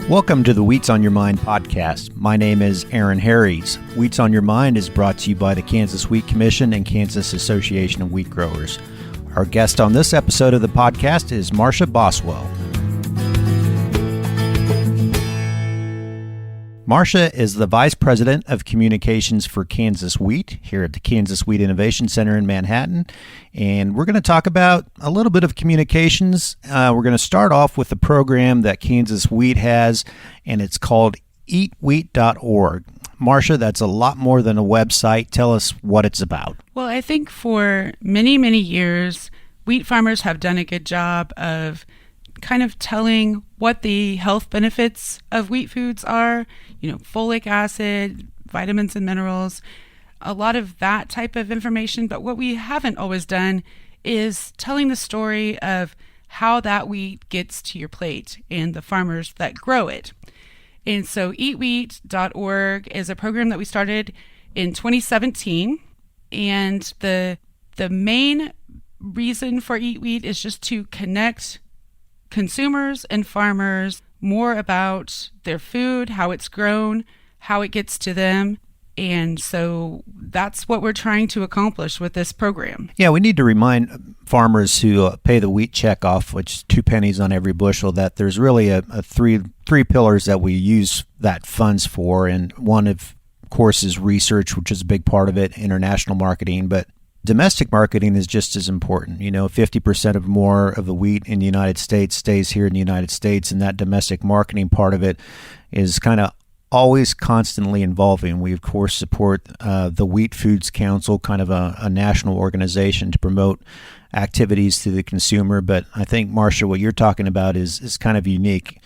Welcome to the Wheats on Your Mind podcast. My name is Aaron Harries. Wheats on Your Mind is brought to you by the Kansas Wheat Commission and Kansas Association of Wheat Growers. Our guest on this episode of the podcast is Marsha Boswell. Marsha is the Vice President of Communications for Kansas Wheat here at the Kansas Wheat Innovation Center in Manhattan. And we're going to talk about a little bit of communications. We're going to start off with the program that Kansas Wheat has, and it's called eatwheat.org. Marsha, that's a lot more than a website. Tell us what it's about. Well, I think for many, many years, wheat farmers have done a good job of kind of telling what the health benefits of wheat foods are, folic acid, vitamins and minerals, a lot of that type of information. But what we haven't always done is telling the story of how that wheat gets to your plate and the farmers that grow it. And so eatwheat.org is a program that we started in 2017. And the main reason for Eat Wheat is just to connect consumers and farmers more about their food, how it's grown, how it gets to them. And so that's what we're trying to accomplish with this program. Yeah, we need to remind farmers who pay the wheat check off, which is 2 pennies on every bushel, that there's really a three pillars that we use that funds for. And one, of course, is research, which is a big part of it, international marketing, but domestic marketing is just as important. 50% of more of the wheat in the United States stays here in the United States, and that domestic marketing part of it is kind of always constantly evolving. We, of course, support the Wheat Foods Council, kind of a national organization to promote activities to the consumer. But I think, Marsha, what you're talking about is kind of unique.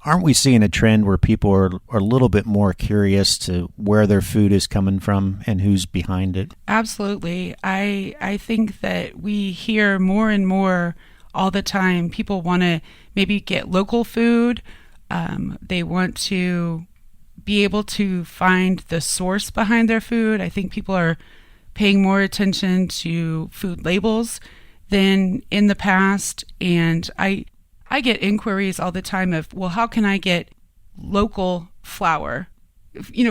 Aren't we seeing a trend where people are a little bit more curious to where their food is coming from and who's behind it? Absolutely. I think that we hear more and more all the time. People want to maybe get local food. They want to be able to find the source behind their food. I think people are paying more attention to food labels than in the past. And I get inquiries all the time of, well, how can I get local flour?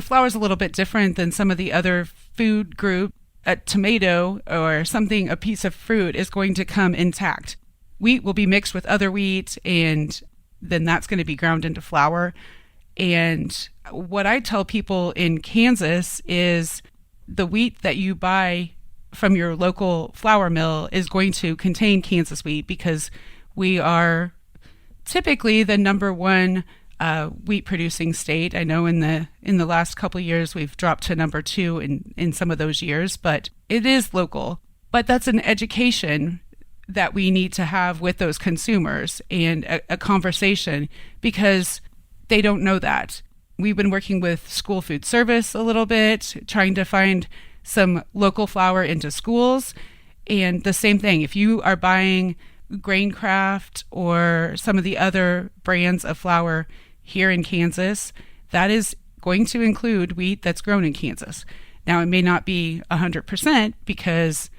Flour is a little bit different than some of the other food group. A tomato or something, a piece of fruit is going to come intact. Wheat will be mixed with other wheat, and then that's going to be ground into flour. And what I tell people in Kansas is the wheat that you buy from your local flour mill is going to contain Kansas wheat, because we are typically the number one wheat producing state. I know in the last couple of years we've dropped to number 2 in some of those years, but it is local. But that's an education that we need to have with those consumers, and a conversation, because they don't know that. We've been working with school food service a little bit, trying to find some local flour into schools. And the same thing, if you are buying Graincraft or some of the other brands of flour here in Kansas, that is going to include wheat that's grown in Kansas. Now, it may not be 100%, because,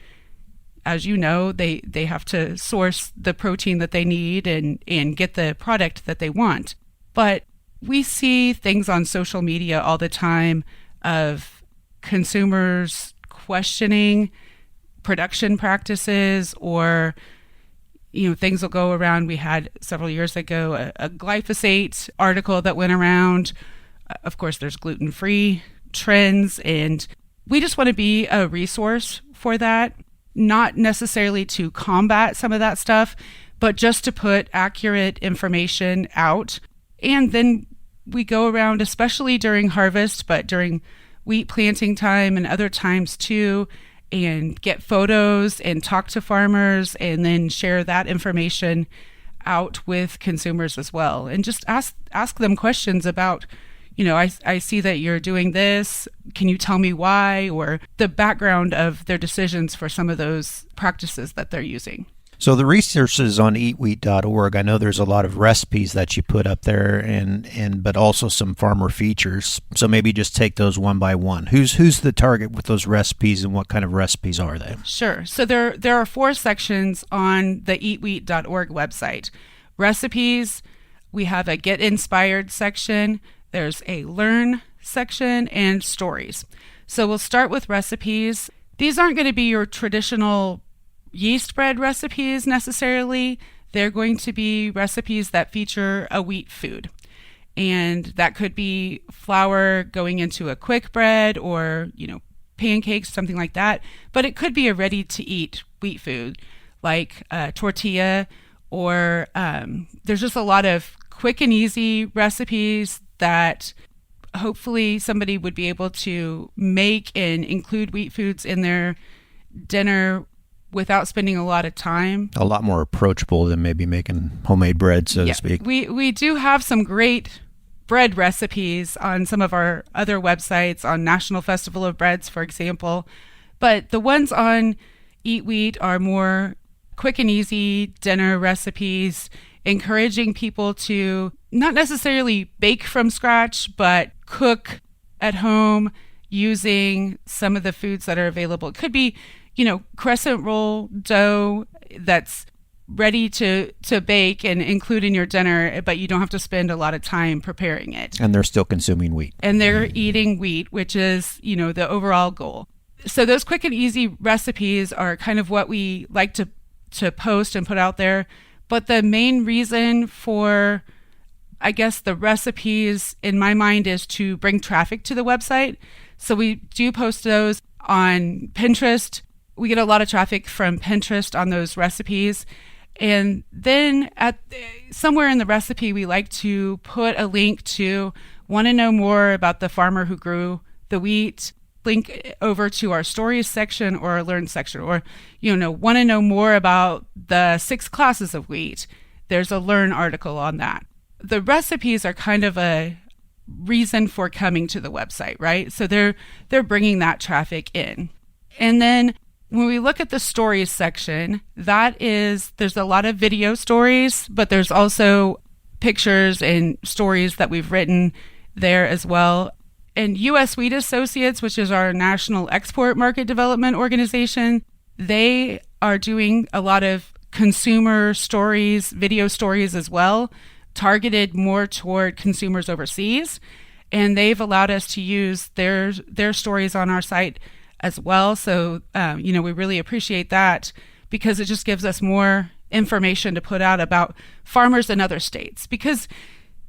as you know, they have to source the protein that they need and get the product that they want. But we see things on social media all the time of consumers questioning production practices, or things will go around. We had several years ago a glyphosate article that went around. Of course, there's gluten-free trends, and we just want to be a resource for that, not necessarily to combat some of that stuff, but just to put accurate information out. And then we go around, especially during harvest, but during wheat planting time and other times too, and get photos and talk to farmers, and then share that information out with consumers as well. And just ask them questions about, I see that you're doing this. Can you tell me why? Or the background of their decisions for some of those practices that they're using. So the resources on eatwheat.org, I know there's a lot of recipes that you put up there, but also some farmer features. So maybe just take those one by one. Who's the target with those recipes, and what kind of recipes are they? Sure. So there are 4 sections on the eatwheat.org website. Recipes, We have a Get Inspired section. There's a Learn section and Stories. So we'll start with recipes. These aren't going to be your traditional yeast bread recipes necessarily. They're going to be recipes that feature a wheat food. And that could be flour going into a quick bread or, pancakes, something like that. But it could be a ready-to-eat wheat food like tortilla, or there's just a lot of quick and easy recipes that hopefully somebody would be able to make and include wheat foods in their dinner without spending a lot of time. A lot more approachable than maybe making homemade bread, so to speak. We do have some great bread recipes on some of our other websites, on National Festival of Breads, for example. But the ones on Eat Wheat are more quick and easy dinner recipes, encouraging people to not necessarily bake from scratch, but cook at home using some of the foods that are available. It could be, crescent roll dough that's ready to bake and include in your dinner, but you don't have to spend a lot of time preparing it. And they're still consuming wheat. And they're eating wheat, which is, the overall goal. So those quick and easy recipes are kind of what we like to post and put out there. But the main reason for, I guess, the recipes in my mind is to bring traffic to the website. So we do post those on Pinterest. We get a lot of traffic from Pinterest on those recipes. And then somewhere in the recipe, we like to put a link to want to know more about the farmer who grew the wheat, link over to our stories section or our learn section, or, want to know more about the 6 classes of wheat. There's a learn article on that. The recipes are kind of a reason for coming to the website, right? So they're bringing that traffic in. And then when we look at the stories section, there's a lot of video stories, but there's also pictures and stories that we've written there as well. And U.S. Wheat Associates, which is our national export market development organization, they are doing a lot of consumer stories, video stories as well, targeted more toward consumers overseas. And they've allowed us to use their stories on our site as well. So, we really appreciate that, because it just gives us more information to put out about farmers in other states. Because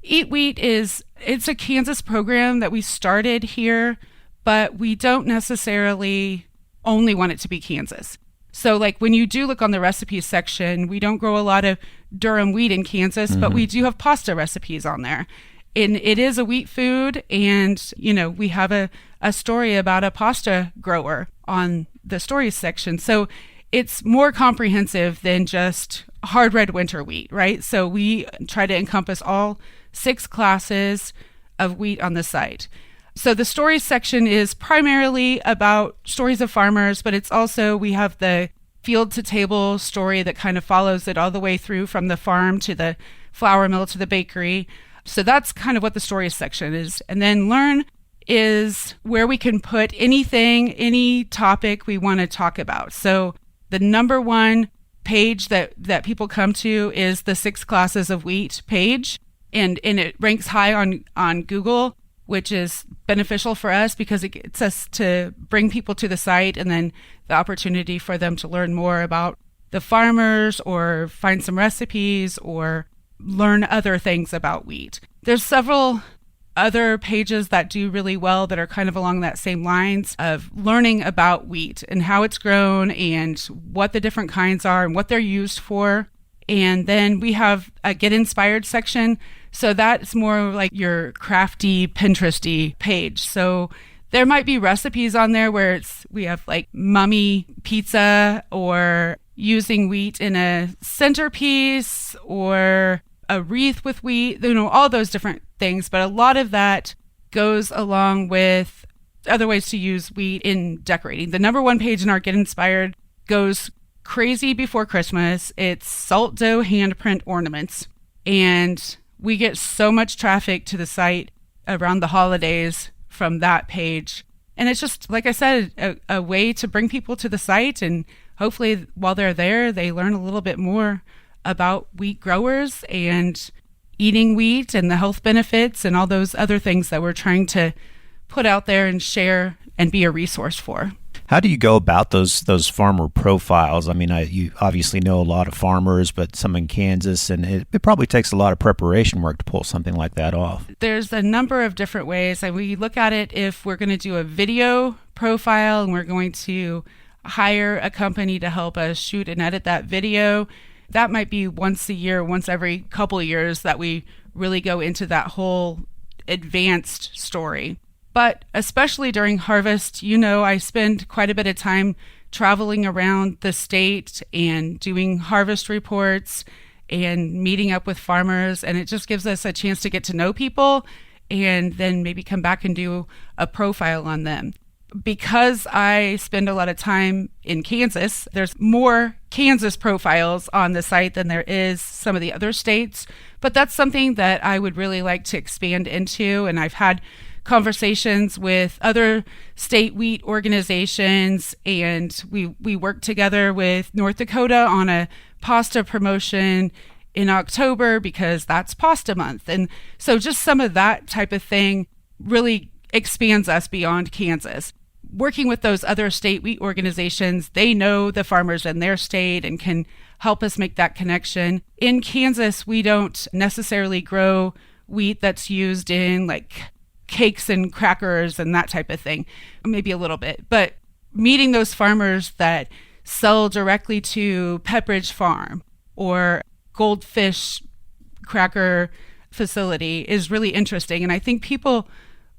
Eat Wheat it's a Kansas program that we started here, but we don't necessarily only want it to be Kansas. So like when you do look on the recipes section, we don't grow a lot of durum wheat in Kansas, but we do have pasta recipes on there. And it is a wheat food, and, we have a story about a pasta grower on the stories section. So it's more comprehensive than just hard red winter wheat, right? So we try to encompass all 6 classes of wheat on the site. So the stories section is primarily about stories of farmers, but it's also, we have the field to table story that kind of follows it all the way through from the farm to the flour mill to the bakery. So that's kind of what the stories section is. And then learn is where we can put anything, any topic we want to talk about. So the number one page that people come to is the 6 classes of wheat page. And it ranks high on Google, which is beneficial for us because it gets us to bring people to the site, and then the opportunity for them to learn more about the farmers or find some recipes or learn other things about wheat. There's several other pages that do really well that are kind of along that same lines of learning about wheat and how it's grown and what the different kinds are and what they're used for. And then we have a Get Inspired section. So that's more like your crafty, Pinteresty page. So there might be recipes on there where we have like mummy pizza, or using wheat in a centerpiece, or a wreath with wheat, all those different things. But a lot of that goes along with other ways to use wheat in decorating. The number one page in our Get Inspired goes crazy before Christmas. It's salt dough handprint ornaments. And we get so much traffic to the site around the holidays from that page. And it's just, like I said, a way to bring people to the site. And hopefully while they're there, they learn a little bit more about wheat growers and eating wheat and the health benefits and all those other things that we're trying to put out there and share and be a resource for. How do you go about those farmer profiles? I mean, you obviously know a lot of farmers, but some in Kansas, and it probably takes a lot of preparation work to pull something like that off. There's a number of different ways, and we look at it if we're going to do a video profile and we're going to hire a company to help us shoot and edit that video. That might be once a year, once every couple of years that we really go into that whole advanced story. But especially during harvest, I spend quite a bit of time traveling around the state and doing harvest reports and meeting up with farmers. And it just gives us a chance to get to know people and then maybe come back and do a profile on them. Because I spend a lot of time in Kansas, there's more Kansas profiles on the site than there is some of the other states. But that's something that I would really like to expand into. And I've had conversations with other state wheat organizations, and we worked together with North Dakota on a pasta promotion in October because that's pasta month. And so just some of that type of thing really expands us beyond Kansas. Working with those other state wheat organizations, they know the farmers in their state and can help us make that connection. In Kansas, we don't necessarily grow wheat that's used in like cakes and crackers and that type of thing, maybe a little bit. But meeting those farmers that sell directly to Pepperidge Farm or Goldfish cracker facility is really interesting. And I think people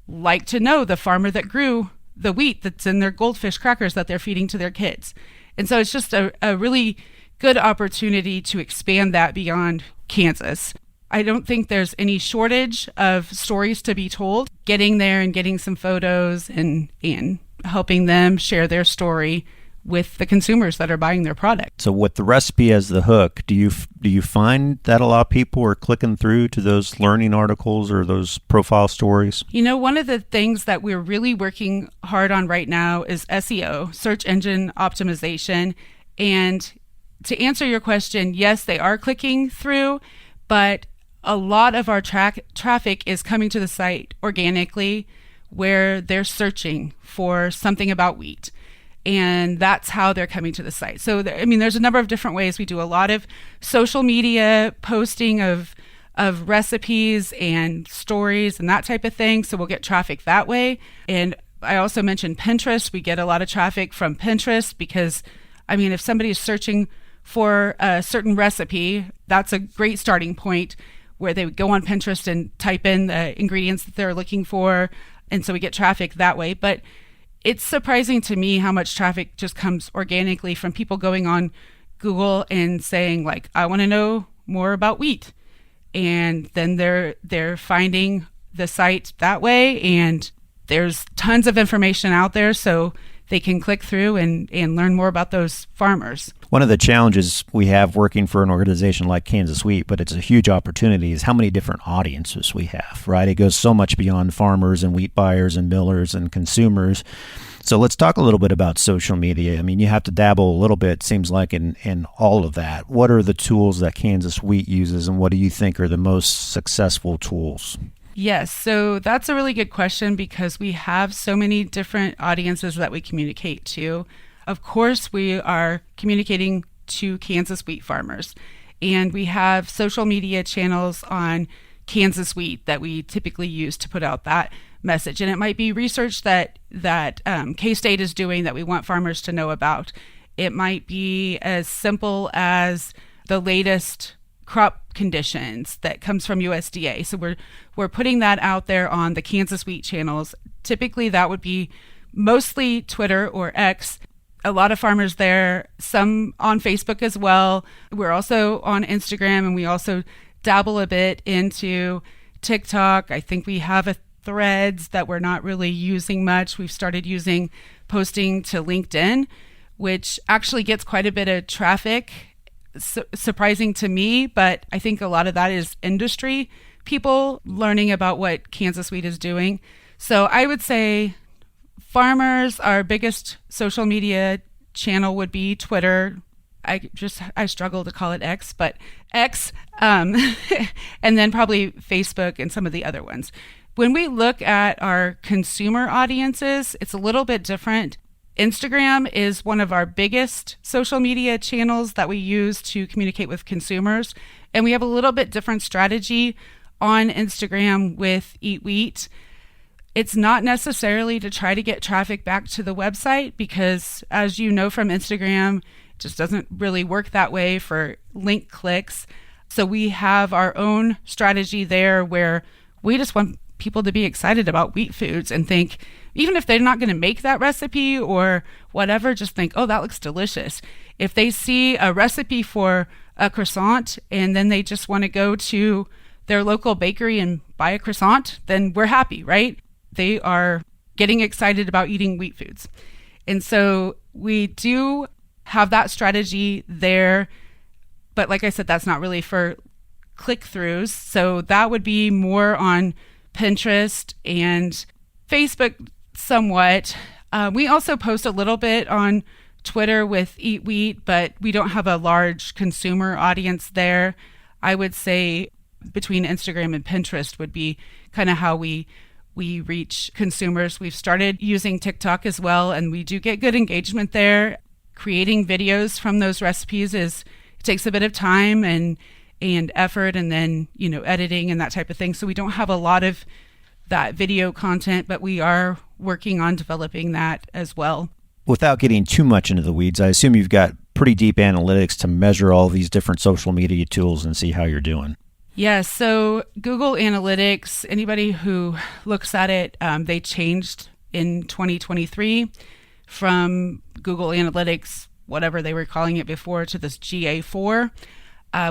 like to know the farmer that grew the wheat that's in their Goldfish crackers that they're feeding to their kids. And so it's just a really good opportunity to expand that beyond Kansas. I don't think there's any shortage of stories to be told. Getting there and getting some photos and helping them share their story with the consumers that are buying their product. So with the recipe as the hook, do you find that a lot of people are clicking through to those learning articles or those profile stories? One of the things that we're really working hard on right now is SEO, search engine optimization. And to answer your question, yes, they are clicking through, but a lot of our traffic is coming to the site organically where they're searching for something about wheat. And that's how they're coming to the site. So, there's a number of different ways. We do a lot of social media posting of recipes and stories and that type of thing. So we'll get traffic that way. And I also mentioned Pinterest. We get a lot of traffic from Pinterest because, if somebody is searching for a certain recipe, that's a great starting point where they would go on Pinterest and type in the ingredients that they're looking for. And so we get traffic that way. But it's surprising to me how much traffic just comes organically from people going on Google and saying, like, I want to know more about wheat. And then they're finding the site that way. And there's tons of information out there, so they can click through and learn more about those farmers. One of the challenges we have working for an organization like Kansas Wheat, but it's a huge opportunity, is how many different audiences we have, right? It goes so much beyond farmers and wheat buyers and millers and consumers. So let's talk a little bit about social media. You have to dabble a little bit, seems like, in all of that. What are the tools that Kansas Wheat uses, and what do you think are the most successful tools? Yes, so that's a really good question because we have so many different audiences that we communicate to. Of course, we are communicating to Kansas wheat farmers, and we have social media channels on Kansas Wheat that we typically use to put out that message. And it might be research that K-State is doing that we want farmers to know about. It might be as simple as the latest crop conditions that comes from USDA. So we're putting that out there on the Kansas Wheat channels. Typically that would be mostly Twitter or X. A lot of farmers there, some on Facebook as well. We're also on Instagram, and we also dabble a bit into TikTok. I think we have a Threads that we're not really using much. We've started posting to LinkedIn, which actually gets quite a bit of traffic. Surprising to me, but I think a lot of that is industry people learning about what Kansas Wheat is doing. So I would say farmers, our biggest social media channel would be Twitter. I struggle to call it X, but X, and then probably Facebook and some of the other ones. When we look at our consumer audiences, it's a little bit different. Instagram is one of our biggest social media channels that we use to communicate with consumers. And we have a little bit different strategy on Instagram with Eat Wheat. It's not necessarily to try to get traffic back to the website because, as you know from Instagram, it just doesn't really work that way for link clicks. So we have our own strategy there where we just want people to be excited about wheat foods and think, even if they're not going to make that recipe or whatever, just think, oh, that looks delicious. If they see a recipe for a croissant and then they just want to go to their local bakery and buy a croissant, then we're happy, right? They are getting excited about eating wheat foods. And so we do have that strategy there. But like I said, that's not really for click-throughs. So that would be more on Pinterest and Facebook somewhat. We also post a little bit on Twitter with Eat Wheat, but we don't have a large consumer audience there. I would say between Instagram and Pinterest would be kind of how we reach consumers. We've started using TikTok as well, and we do get good engagement there. Creating videos from those recipes it takes a bit of time and effort, and then, editing and that type of thing. So we don't have a lot of that video content, but we are working on developing that as well. Without getting too much into the weeds, I assume you've got pretty deep analytics to measure all these different social media tools and see how you're doing. Yeah, so Google Analytics, anybody who looks at it, they changed in 2023 from Google Analytics, whatever they were calling it before, to this GA4,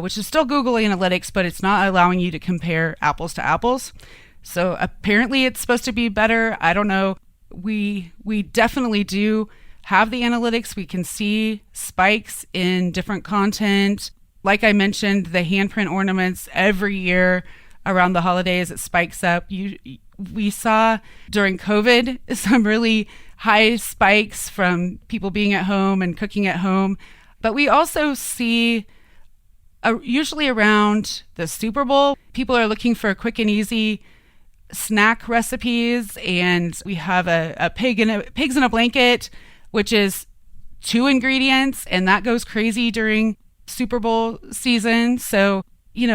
which is still Google Analytics, but it's not allowing you to compare apples to apples. So apparently it's supposed to be better. I don't know. We definitely do have the analytics. We can see spikes in different content. Like I mentioned, the handprint ornaments every year around the holidays, it spikes up. We saw during COVID some really high spikes from people being at home and cooking at home. But we also see usually around the Super Bowl, people are looking for quick and easy snack recipes. And we have a pigs in a blanket, which is 2 ingredients, and that goes crazy during Super Bowl season. So, we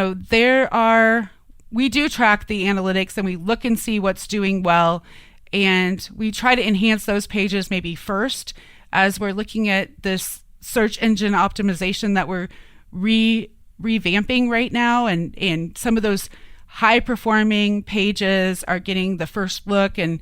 do track the analytics and we look and see what's doing well. And we try to enhance those pages maybe first as we're looking at this search engine optimization that we're revamping right now. And some of those high performing pages are getting the first look and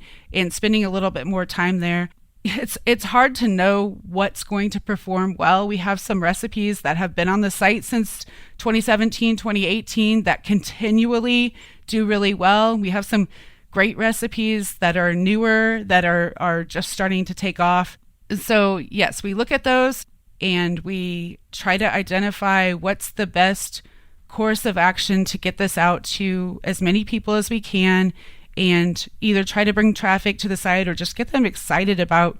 spending a little bit more time there. It's hard to know what's going to perform well. We have some recipes that have been on the site since 2017, 2018 that continually do really well. We have some great recipes that are newer that are just starting to take off. So yes, we look at those and we try to identify what's the best course of action to get this out to as many people as we can, and either try to bring traffic to the site or just get them excited about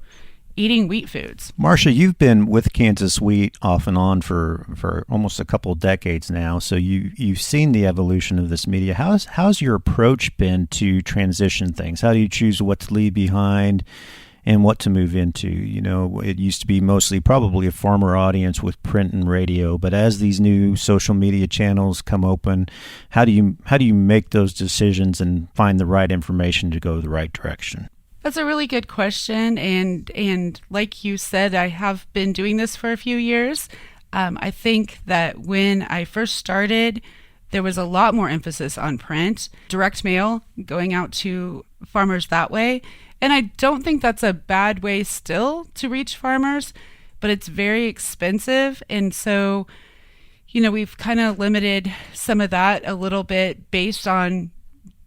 eating wheat foods. Marsha, you've been with Kansas Wheat off and on for almost a couple of decades now, so you've seen the evolution of this media. How's your approach been to transition things? How do you choose what to leave behind and what to move into? It used to be mostly probably a farmer audience with print and radio, but as these new social media channels come open, how do you make those decisions and find the right information to go the right direction? That's a really good question, and like you said, I have been doing this for a few years. I think that when I first started, there was a lot more emphasis on print, direct mail, going out to farmers that way. And I don't think that's a bad way still to reach farmers, but it's very expensive. And so, we've kind of limited some of that a little bit based on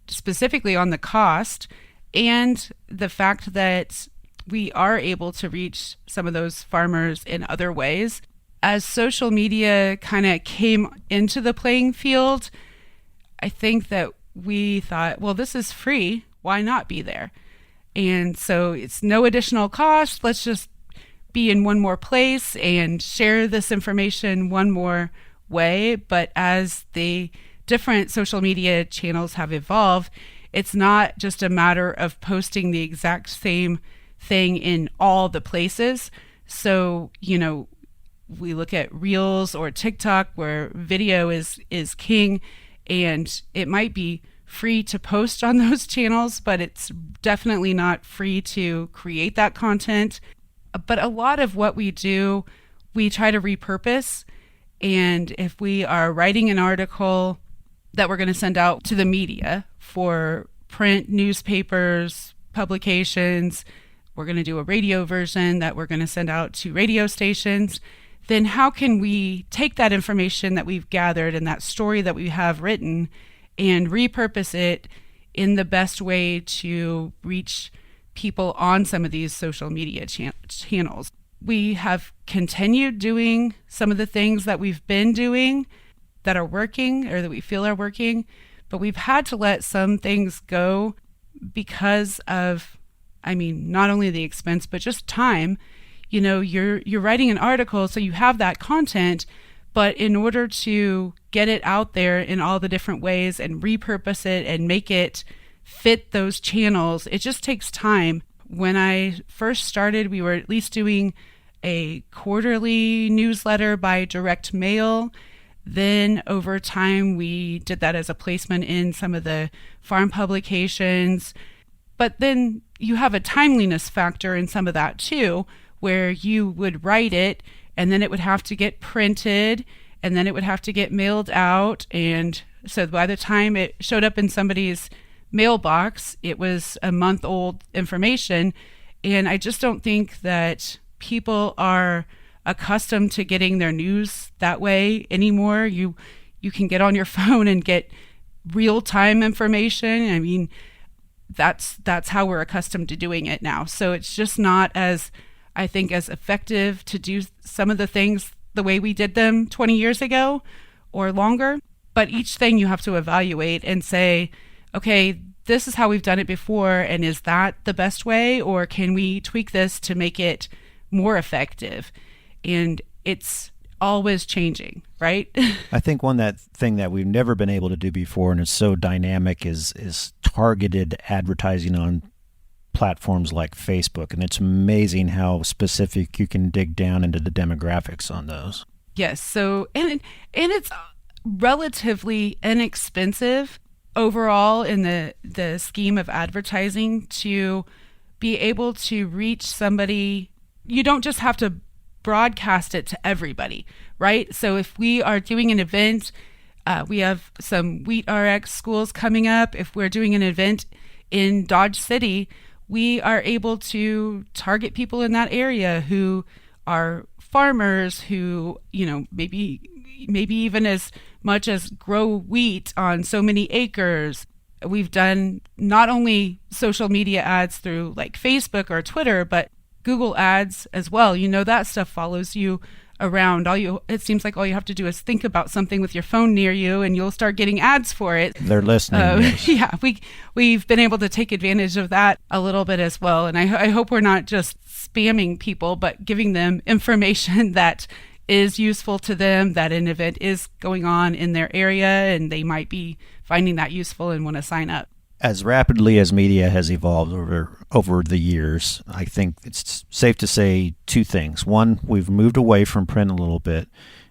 specifically on the cost and the fact that we are able to reach some of those farmers in other ways. As social media kind of came into the playing field, I think that we thought, well, this is free. Why not be there? And so it's no additional cost. Let's just be in one more place and share this information one more way. But as the different social media channels have evolved, it's not just a matter of posting the exact same thing in all the places. So, we look at Reels or TikTok where video is king, and it might be free to post on those channels, but it's definitely not free to create that content. But a lot of what we do, we try to repurpose. And if we are writing an article that we're going to send out to the media for print, newspapers, publications, we're going to do a radio version that we're going to send out to radio stations, then how can we take that information that we've gathered and that story that we have written and repurpose it in the best way to reach people on some of these social media channels? We have continued doing some of the things that we've been doing that are working or that we feel are working, but we've had to let some things go because of, not only the expense, but just time. You're writing an article, so you have that content, but in order to get it out there in all the different ways and repurpose it and make it fit those channels, it just takes time. When I first started, we were at least doing a quarterly newsletter by direct mail. Then over time, we did that as a placement in some of the farm publications. But then you have a timeliness factor in some of that too, where you would write it and then it would have to get printed and then it would have to get mailed out. And so by the time it showed up in somebody's mailbox, it was a month-old information. And I just don't think that people are accustomed to getting their news that way anymore. You can get on your phone and get real-time information. That's how we're accustomed to doing it now. So it's just not as effective to do some of the things the way we did them 20 years ago or longer. But each thing you have to evaluate and say, okay, this is how we've done it before, and is that the best way, or can we tweak this to make it more effective? And it's always changing, right? I think thing that we've never been able to do before, and is so dynamic, is targeted advertising on platforms like Facebook. And it's amazing how specific you can dig down into the demographics on those. Yes. So, and it's relatively inexpensive overall in the scheme of advertising to be able to reach somebody. You don't just have to broadcast it to everybody, right? So if we are doing an event, we have some Wheat RX schools coming up. If we're doing an event in Dodge City, we are able to target people in that area who are farmers who, maybe even as much as grow wheat on so many acres. We've done not only social media ads through like Facebook or Twitter, but Google ads as well. That stuff follows you around. It seems like all you have to do is think about something with your phone near you and you'll start getting ads for it. They're listening. Yes. Yeah, we've been able to take advantage of that a little bit as well. And I hope we're not just spamming people, but giving them information that is useful to them, that an event is going on in their area and they might be finding that useful and want to sign up. As rapidly as media has evolved over the years, I think it's safe to say two things. One, we've moved away from print a little bit.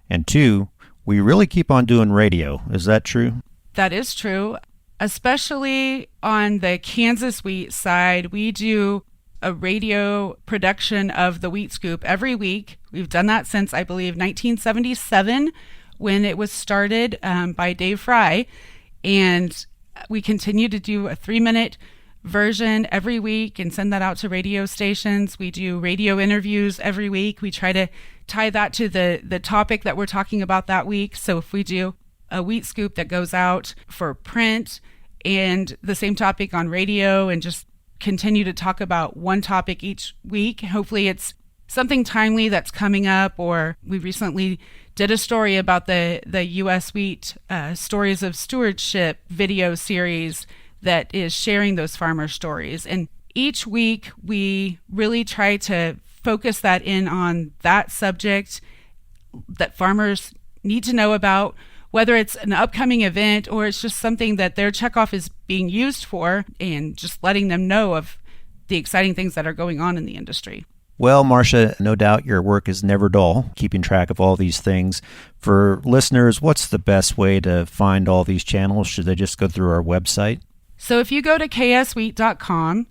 And two, we really keep on doing radio. Is that true? That is true. Especially on the Kansas wheat side, we do a radio production of the Wheat Scoop every week. We've done that since, I believe, 1977 when it was started by Dave Fry. And we continue to do a 3-minute version every week and send that out to radio stations. We do radio interviews every week. We try to tie that to the topic that we're talking about that week. So if we do a Wheat Scoop that goes out for print and the same topic on radio and just continue to talk about one topic each week, hopefully it's something timely that's coming up. Or we recently did a story about the U.S. wheat stories of stewardship video series that is sharing those farmer stories. And each week we really try to focus that in on that subject that farmers need to know about, whether it's an upcoming event or it's just something that their checkoff is being used for, and just letting them know of the exciting things that are going on in the industry. Well, Marsha, no doubt your work is never dull, keeping track of all these things. For listeners, what's the best way to find all these channels? Should they just go through our website? So if you go to kswheat.com,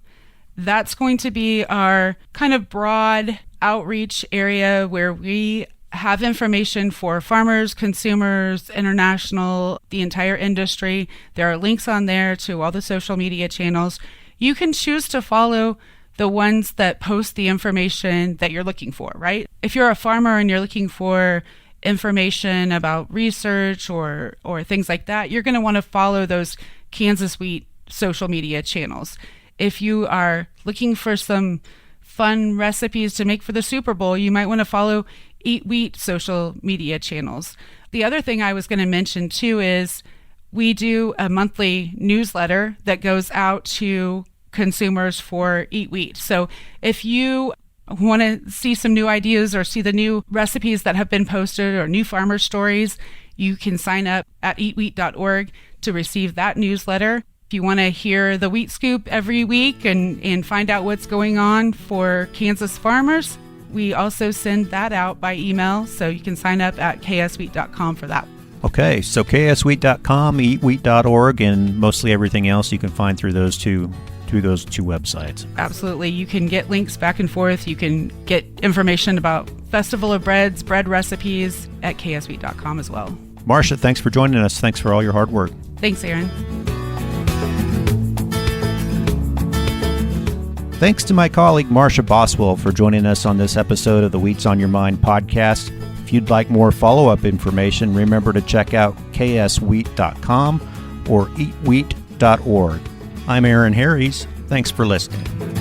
that's going to be our kind of broad outreach area where we have information for farmers, consumers, international, the entire industry. There are links on there to all the social media channels. You can choose to follow the ones that post the information that you're looking for, right? If you're a farmer and you're looking for information about research or things like that, you're going to want to follow those Kansas Wheat social media channels. If you are looking for some fun recipes to make for the Super Bowl, you might want to follow Eat Wheat social media channels. The other thing I was going to mention too is we do a monthly newsletter that goes out to consumers for Eat Wheat. So if you want to see some new ideas or see the new recipes that have been posted or new farmer stories, you can sign up at eatwheat.org to receive that newsletter. If you want to hear the Wheat Scoop every week and find out what's going on for Kansas farmers, we also send that out by email, so you can sign up at kswheat.com for that. Okay, so kswheat.com, eatwheat.org, and mostly everything else you can find through those two websites. Absolutely. You can get links back and forth. You can get information about Festival of Breads, bread recipes at kswheat.com as well. Marsha, thanks for joining us. Thanks for all your hard work. Thanks, Aaron. Thanks to my colleague Marsha Boswell for joining us on this episode of the Wheats on Your Mind podcast. If you'd like more follow-up information, remember to check out kswheat.com or eatwheat.org. I'm Aaron Harries. Thanks for listening.